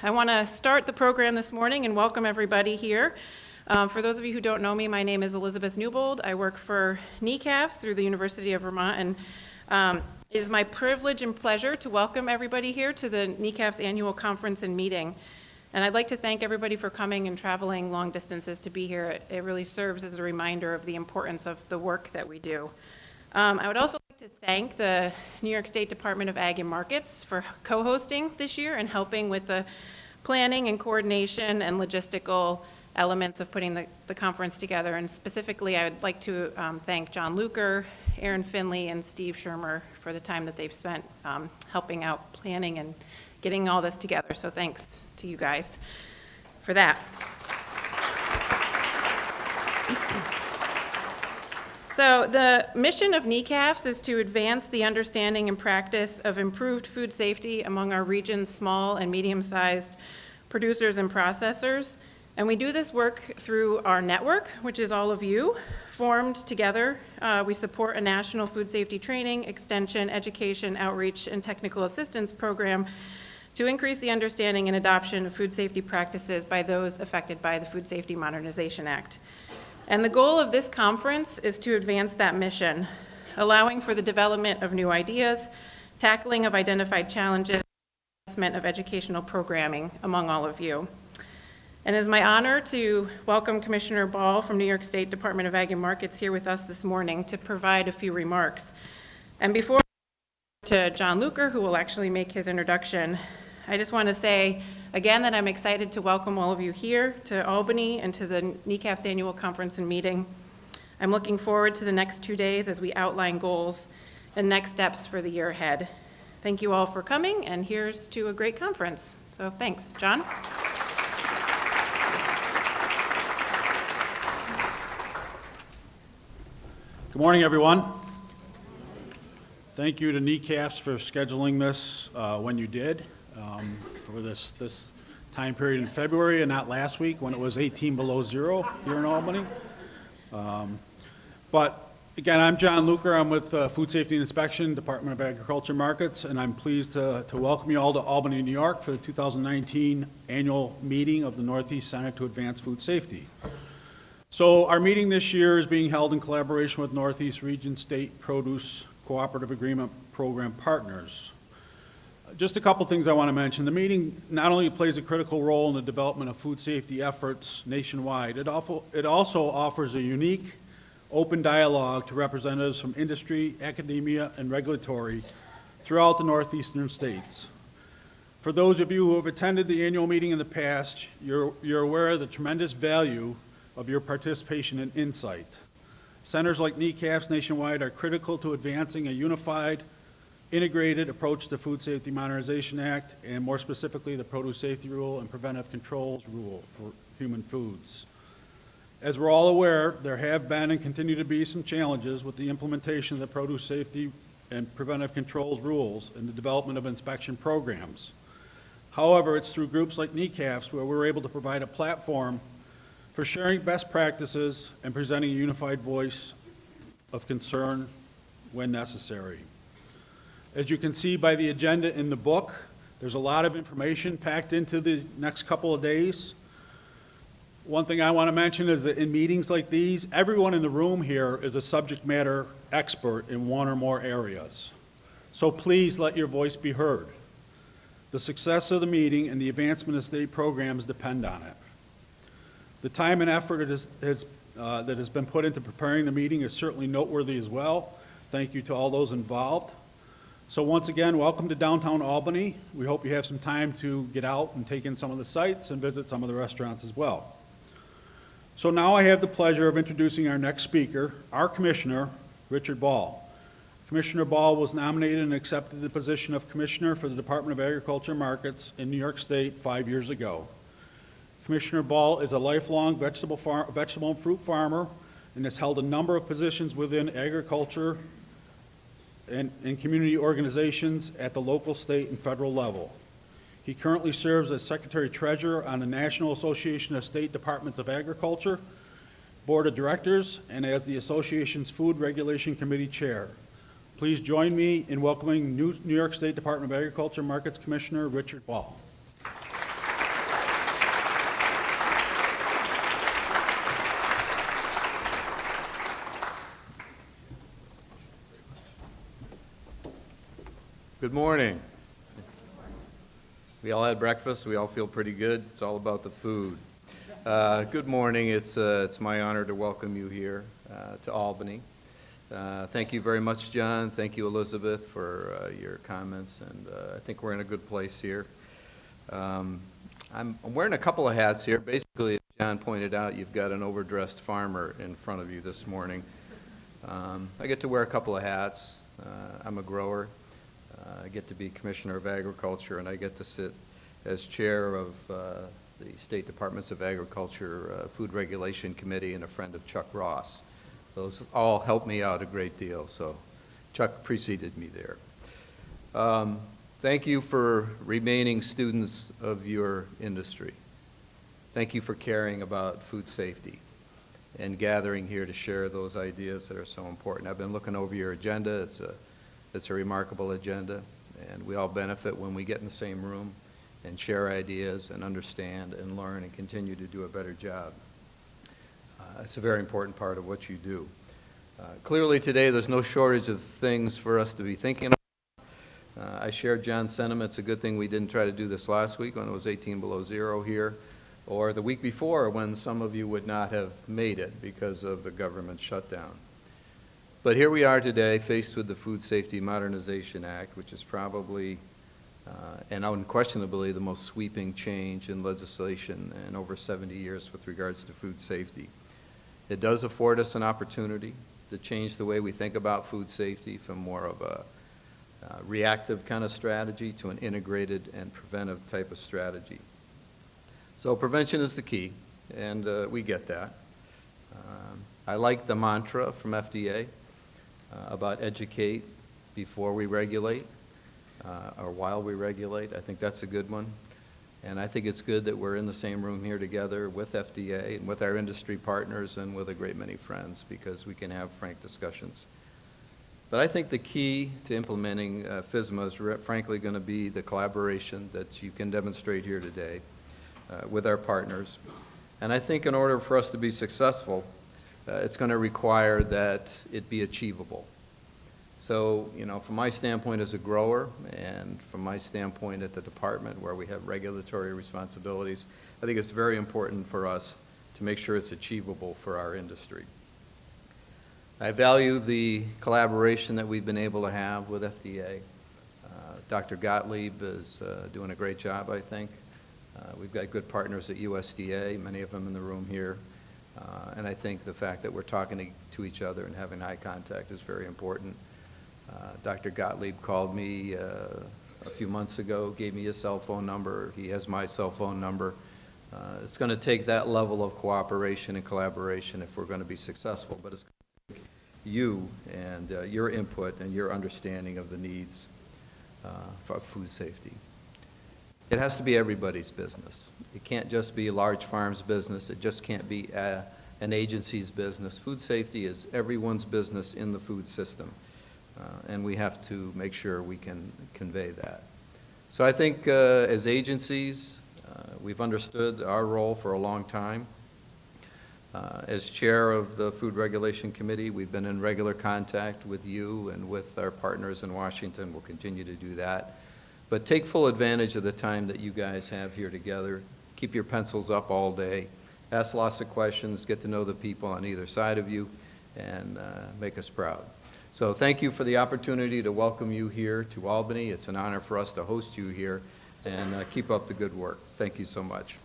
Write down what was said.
I want to start the program this morning and welcome everybody here. For those of you who don't know me, my name is Elizabeth Newbold. I work for NECAFS through the University of Vermont, and it is my privilege and pleasure to welcome everybody here to the NECAFS annual conference and meeting. And I'd like to thank everybody for coming and traveling long distances to be here. It really serves as a reminder of the importance of the work that we do. I would also like to thank the New York State Department of Ag and Markets for co-hosting this year and helping with the planning and coordination and logistical elements of putting the conference together. And specifically, I would like to thank John Luker, Aaron Finley, and Steve Shermer for the time that they've spent helping out planning and getting all this together. So thanks to you guys for that. So the mission of NECAFS is to advance the understanding and practice of improved food safety among our region's small and medium-sized producers and processors. And we do this work through our network, which is all of you, formed together. We support a national food safety training, extension, education, outreach, and technical assistance program to increase the understanding and adoption of food safety practices by those affected by the Food Safety Modernization Act. And the goal of this conference is to advance that mission, allowing for the development of new ideas, tackling of identified challenges, and advancement of educational programming among all of you. And it is my honor to welcome Commissioner Ball from New York State Department of Ag and Markets here with us this morning to provide a few remarks. And before to John Luker, who will actually make his introduction, I just want to say again that I'm excited to welcome all of you here to Albany and to the NECAFS annual conference and meeting. I'm looking forward to the next 2 days as we outline goals and next steps for the year ahead. Thank you all for coming, and here's to a great conference. So thanks. John? Good morning, everyone. Thank you to NECAFS for scheduling this when you did. For this time period in February and not last week when it was 18 below zero here in Albany. But again, I'm John Luker. I'm with Food Safety and Inspection, Department of Agriculture Markets, and I'm pleased to welcome you all to Albany, New York for the 2019 annual meeting of the Northeast Center to Advance Food Safety. So our meeting this year is being held in collaboration with Northeast Region State Produce Cooperative Agreement Program partners. Just a couple things I want to mention. The meeting not only plays a critical role in the development of food safety efforts nationwide, it also offers a unique, open dialogue to representatives from industry, academia, and regulatory throughout the northeastern states. For those of you who have attended the annual meeting in the past, you're aware of the tremendous value of your participation and insight. Centers like NECAFS nationwide are critical to advancing a unified, integrated approach to Food Safety Modernization Act, and more specifically the Produce Safety Rule and Preventive Controls Rule for human foods. As we're all aware, there have been and continue to be some challenges with the implementation of the Produce Safety and Preventive Controls rules and the development of inspection programs. However, it's through groups like NECAFS where we're able to provide a platform for sharing best practices and presenting a unified voice of concern when necessary. As you can see by the agenda in the book, there's a lot of information packed into the next couple of days. One thing I want to mention is that in meetings like these, everyone in the room here is a subject matter expert in one or more areas. So please let your voice be heard. The success of the meeting and the advancement of state programs depend on it. The time and effort that has been put into preparing the meeting is certainly noteworthy as well. Thank you to all those involved. So once again, welcome to downtown Albany. We hope you have some time to get out and take in some of the sights and visit some of the restaurants as well. So now I have the pleasure of introducing our next speaker, our Commissioner, Richard Ball. Commissioner Ball was nominated and accepted the position of Commissioner for the Department of Agriculture Markets in New York State 5 years ago. Commissioner Ball is a lifelong vegetable and fruit farmer and has held a number of positions within agriculture and community organizations at the local, state, and federal level. He currently serves as Secretary-Treasurer on the National Association of State Departments of Agriculture, Board of Directors, and as the association's Food Regulation Committee Chair. Please join me in welcoming New York State Department of Agriculture Markets Commissioner Richard Ball. Good morning. We all had breakfast. We all feel pretty good. It's all about the food. Good morning. It's my honor to welcome you here to Albany. Thank you very much, John. Thank you, Elizabeth, for your comments, and I think we're in a good place here. I'm wearing a couple of hats here. Basically, as John pointed out, you've got an overdressed farmer in front of you this morning. I get to wear a couple of hats. I'm a grower. I get to be Commissioner of Agriculture, and I get to sit as chair of the State Departments of Agriculture Food Regulation Committee and a friend of Chuck Ross. Those all helped me out a great deal, so Chuck preceded me there. Thank you for remaining students of your industry. Thank you for caring about food safety and gathering here to share those ideas that are so important. I've been looking over your agenda. It's a remarkable agenda, and we all benefit when we get in the same room and share ideas and understand and learn and continue to do a better job. It's a very important part of what you do. Clearly today there's no shortage of things for us to be thinking of. I share John's sentiment. It's a good thing we didn't try to do this last week when it was 18 below zero here, or the week before when some of you would not have made it because of the government shutdown. But here we are today, faced with the Food Safety Modernization Act, which is probably and unquestionably the most sweeping change in legislation in over 70 years with regards to food safety. It does afford us an opportunity to change the way we think about food safety from more of a reactive kind of strategy to an integrated and preventive type of strategy. So prevention is the key, and we get that. I like the mantra from FDA about educate before we regulate or while we regulate. I think that's a good one. And I think it's good that we're in the same room here together with FDA and with our industry partners and with a great many friends because we can have frank discussions. But I think the key to implementing FSMA is frankly going to be the collaboration that you can demonstrate here today with our partners. And I think in order for us to be successful, it's going to require that it be achievable. So, you know, from my standpoint as a grower and from my standpoint at the department where we have regulatory responsibilities, I think it's very important for us to make sure it's achievable for our industry. I value the collaboration that we've been able to have with FDA. Dr. Gottlieb is doing a great job, I think. We've got good partners at USDA, many of them in the room here. And I think the fact that we're talking to each other and having eye contact is very important. Dr. Gottlieb called me a few months ago, gave me his cell phone number. He has my cell phone number. It's going to take that level of cooperation and collaboration if we're going to be successful, but it's going to take you and your input and your understanding of the needs for food safety. It has to be everybody's business. It can't just be a large farm's business. It just can't be an agency's business. Food safety is everyone's business in the food system, and we have to make sure we can convey that. So I think as agencies, we've understood our role for a long time. As chair of the Food Regulation Committee, we've been in regular contact with you and with our partners in Washington. We'll continue to do that. But take full advantage of the time that you guys have here together. Keep your pencils up all day. Ask lots of questions. Get to know the people on either side of you and make us proud. So thank you for the opportunity to welcome you here to Albany. It's an honor for us to host you here, and keep up the good work. Thank you so much.